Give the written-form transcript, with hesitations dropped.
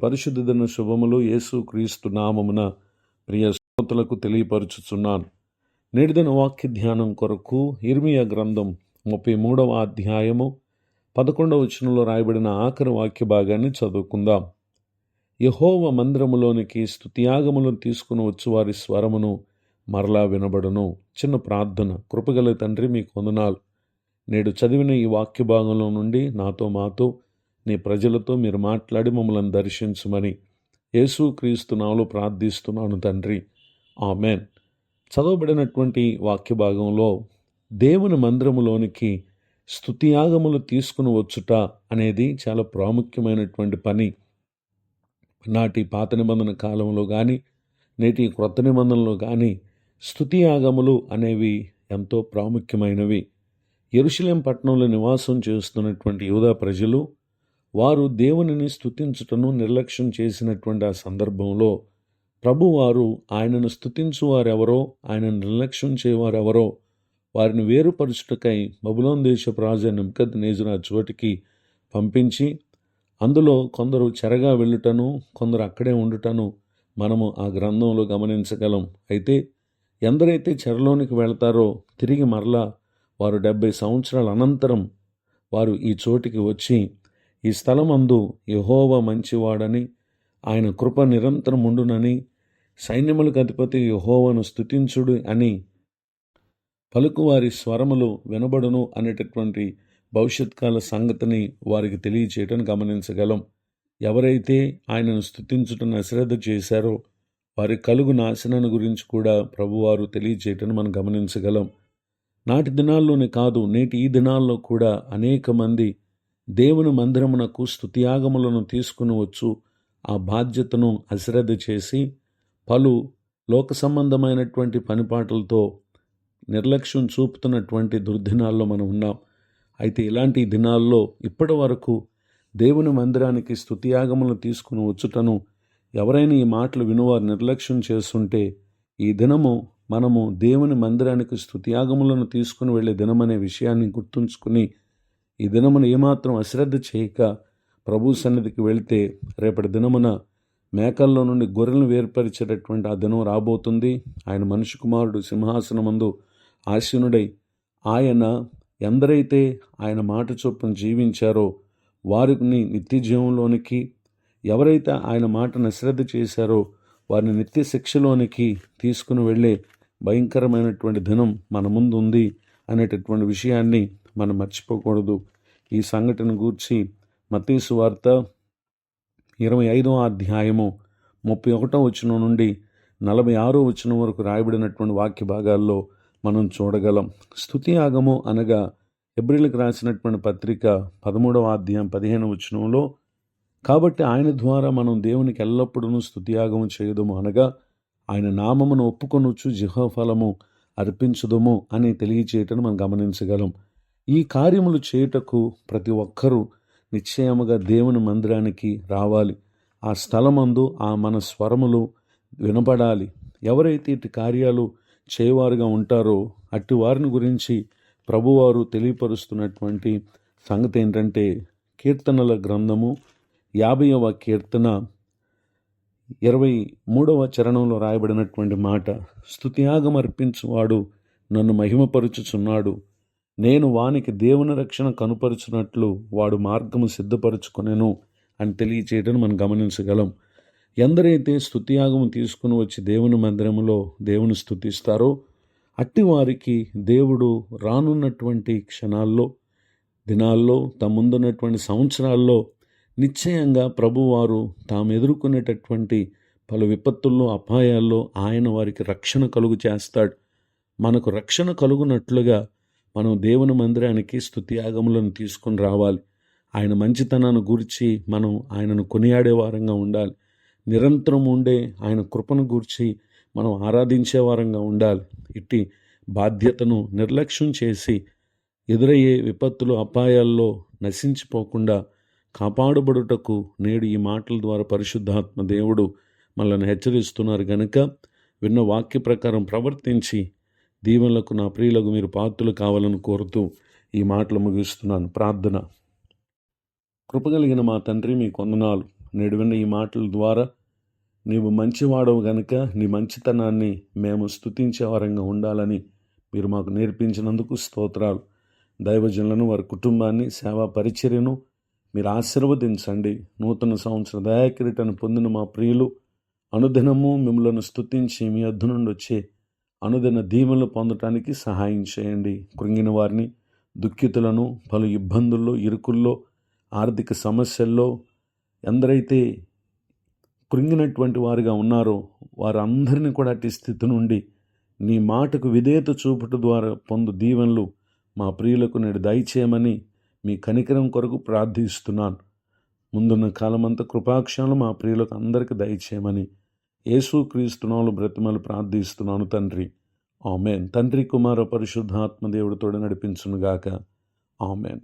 పరిశుద్ధ దిన శుభములు యేసు క్రీస్తు నామమున ప్రియ శ్రోతలకు తెలియపరుచుచున్నాను. నేటి దిన వాక్య ధ్యానం కొరకు ఇర్మియా గ్రంథం 33వ అధ్యాయము 11వ వచనంలో రాయబడిన ఆఖరి వాక్య భాగాన్ని చదువుకుందాం. యెహోవా మందిరములోనికి స్తుతియాగములను తీసుకుని వచ్చు వారి స్వరమును మరలా వినబడును. చిన్న ప్రార్థన. కృపగల తండ్రి, మీకు వందనాలు. నేడు చదివిన ఈ వాక్య భాగంలో నుండి మాతో నీ ప్రజలతో మీరు మాట్లాడి మమ్మల్ని దర్శించమని యేసు క్రీస్తు నామములో ప్రార్థిస్తున్నాను తండ్రి, ఆమెన్. చదవబడినటువంటి వాక్య భాగంలో దేవుని మందిరములోనికి స్తుతియాగములు తీసుకుని వచ్చుట అనేది చాలా ప్రాముఖ్యమైనటువంటి పని. నాటి పాత నిబంధన కాలంలో కానీ నేటి క్రొత్త నిబంధనలో కానీ స్తుతియాగములు అనేవి ఎంతో ప్రాముఖ్యమైనవి. యెరూషలేము పట్టణంలో నివాసం చేస్తున్నటువంటి యూదా ప్రజలు వారు దేవునిని స్తుతించుటను నిర్లక్ష్యం చేసినటువంటి ఆ సందర్భంలో ప్రభువారు ఆయనను స్తుతించువారెవరో, ఆయనను నిర్లక్ష్యం చేయవారెవరో వారిని వేరుపరుచుటకై బబులోను దేశపు రాజు నెబుకద్నెజరు ఆ చోటికి పంపించి అందులో కొందరు చెరగా వెళ్ళుటను, కొందరు అక్కడే ఉండుటను మనము ఆ గ్రంథంలో గమనించగలం. అయితే ఎందరైతే చెరలోనికి వెళ్తారో తిరిగి మరలా వారు 70 సంవత్సరాల అనంతరం వారు ఈ చోటికి వచ్చి ఈ స్థలమందు యెహోవా మంచివాడని, ఆయన కృప నిరంతరం ఉండునని, సైన్యములకు అధిపతి యెహోవాను స్తుతించుడు అని పలుకువారి స్వరములు వినబడును అనేటటువంటి భవిష్యత్కాల సంగతిని వారికి తెలియచేయటం గమనించగలం. ఎవరైతే ఆయనను స్తుతించుటను అశ్రద్ధ చేశారో వారి కలుగు నాశనాన్ని గురించి కూడా ప్రభువారు తెలియచేయటం మనం గమనించగలం. నాటి దినాల్లోనే కాదు, నేటి ఈ దినాల్లో కూడా అనేక మంది దేవుని మందిరమునకు స్తుతియాగములను తీసుకుని వచ్చు ఆ బాధ్యతను అశ్రద్ధ చేసి పలు లోక సంబంధమైనటువంటి పనిపాటలతో నిర్లక్ష్యం చూపుతున్నటువంటి దుర్దినాల్లో మనం ఉన్నాం. అయితే ఇలాంటి దినాల్లో ఇప్పటి వరకు దేవుని మందిరానికి స్తుతియాగములను తీసుకుని వచ్చుటను ఎవరైనా ఈ మాటలు వినువారు నిర్లక్ష్యం చేస్తుంటే ఈ దినము మనము దేవుని మందిరానికి స్తుతియాగములను తీసుకుని వెళ్ళే దినమనే విషయాన్ని గుర్తుంచుకుని ఈ దినమున ఏమాత్రం అశ్రద్ధ చేయక ప్రభు సన్నిధికి వెళితే రేపటి దినమున మేకల్లో నుండి గొర్రెలను వేర్పరిచేటటువంటి ఆ దినం రాబోతుంది. ఆయన మనిషి కుమారుడు సింహాసనమందు ఆసీనుడై ఆయన ఎందరైతే ఆయన మాట చొప్పున జీవించారో వారిని నిత్య జీవంలోనికి, ఎవరైతే ఆయన మాటను అశ్రద్ధ చేశారో వారిని నిత్య శిక్షలోనికి తీసుకుని వెళ్ళే భయంకరమైనటువంటి దినం మన ముందు ఉంది అనేటటువంటి విషయాన్ని మనం మర్చిపోకూడదు. ఈ సంఘటన గూర్చి మత్తయి సువార్త 25వ అధ్యాయము 31వ వచనం నుండి 46వ వచనం వరకు రాయబడినటువంటి వాక్య భాగాల్లో మనం చూడగలం. స్తుతియాగము అనగా హెబ్రీయులకు రాసినటువంటి పత్రిక 13వ అధ్యాయం 15వ వచనంలో, కాబట్టి ఆయన ద్వారా మనం దేవునికి ఎల్లప్పుడూ స్తుతియాగము చేయదుము అనగా ఆయన నామమును ఒప్పుకొనుచు జిహ్వాఫలము అర్పించుదుము అని తెలియచేయటం మనం గమనించగలం. ఈ కార్యములు చేయుటకు ప్రతి ఒక్కరూ నిశ్చయముగా దేవుని మందిరానికి రావాలి. ఆ స్థలమందు ఆ మన స్వరములు వినబడాలి. ఎవరైతే ఇటు కార్యాలు చేయవారుగా ఉంటారో అట్టి వారిని గురించి ప్రభువారు తెలియపరుస్తున్నటువంటి సంగతి ఏంటంటే, కీర్తనల గ్రంథము 50వ కీర్తన 23వ చరణంలో రాయబడినటువంటి మాట, స్తుతియాగం అర్పించువాడు నన్ను మహిమపరుచుచున్నాడు, నేను వానికి దేవుని రక్షణ కనుపరుచున్నట్లు వాడు మార్గము సిద్ధపరచుకొనెను అని తెలియచేయడం మనం గమనించగలం. ఎందరైతే స్తుతియాగము తీసుకుని వచ్చి దేవుని మందిరములో దేవుని స్తుతిస్తారో అట్టి వారికి దేవుడు రానున్నటువంటి క్షణాల్లో, దినాల్లో, తమ ముందున్నటువంటి సంవత్సరాల్లో నిశ్చయంగా ప్రభువారు తాము ఎదుర్కొనేటటువంటి పలు విపత్తుల్లో, అపాయాల్లో ఆయన వారికి రక్షణ కలుగు చేస్తాడు. మనకు రక్షణ కలుగునట్లుగా మనం దేవుని మందిరానికి స్తుతియాగములను తీసుకుని రావాలి. ఆయన మంచితనాన్ని గూర్చి మనం ఆయనను కొనియాడే వారంగా ఉండాలి. నిరంతరం ఉండే ఆయన కృపను గూర్చి మనం ఆరాధించే వారంగా ఉండాలి. ఇట్టి బాధ్యతను నిర్లక్ష్యం చేసి ఎదురయ్యే విపత్తులు, అపాయాల్లో నశించిపోకుండా కాపాడబడుటకు నేడు ఈ మాటల ద్వారా పరిశుద్ధాత్మ దేవుడు మనల్ని హెచ్చరిస్తున్నారు గనుక విన్న వాక్య ప్రకారం ప్రవర్తించి దీవెనలకు నా ప్రియులకు మీరు పాత్రులు కావాలని కోరుతూ ఈ మాటలు ముగిస్తున్నాను. ప్రార్థన. కృపగలిగిన మా తండ్రి, మీకు వందనాలు. నేడు విన్న ఈ మాటల ద్వారా నీవు మంచివాడవు గనుక నీ మంచితనాన్ని మేము స్తుతించే వారంగా ఉండాలని మీరు మాకు నేర్పించినందుకు స్తోత్రాలు. దైవజనులను, వారి కుటుంబాన్ని, సేవా పరిచర్యను మీరు ఆశీర్వదించండి. నూతన సంవత్సర దయాకిరీటాన్ని పొందిన మా ప్రియులు అనుదినము మిమ్మలను స్తుతించి మీ యొద్ద నుండి వచ్చే అనుదిన దీవెనలు పొందటానికి సహాయం చేయండి. కృంగిన వారిని, దుఃఖితులను, పలు ఇబ్బందుల్లో, ఇరుకుల్లో, ఆర్థిక సమస్యల్లో ఎందరైతే కృంగినటువంటి వారుగా ఉన్నారో వారందరినీ కూడా అట్టి స్థితి నుండి నీ మాటకు విధేయత చూపుట ద్వారా పొందు దీవెనలు మా ప్రియులకు నేడు దయచేయమని మీ కనికరం కొరకు ప్రార్థిస్తున్నాను. ముందున్న కాలమంతా కృపాక్షాలు మా ప్రియులకు అందరికీ దయచేయమని యేసుక్రీస్తు నామములో బ్రతిమలు ప్రార్థిస్తున్నాను తండ్రి. ఆమెన్. తండ్రి, కుమార, పరిశుద్ధాత్మ దేవుడితో నడిపించునుగాక. ఆమెన్.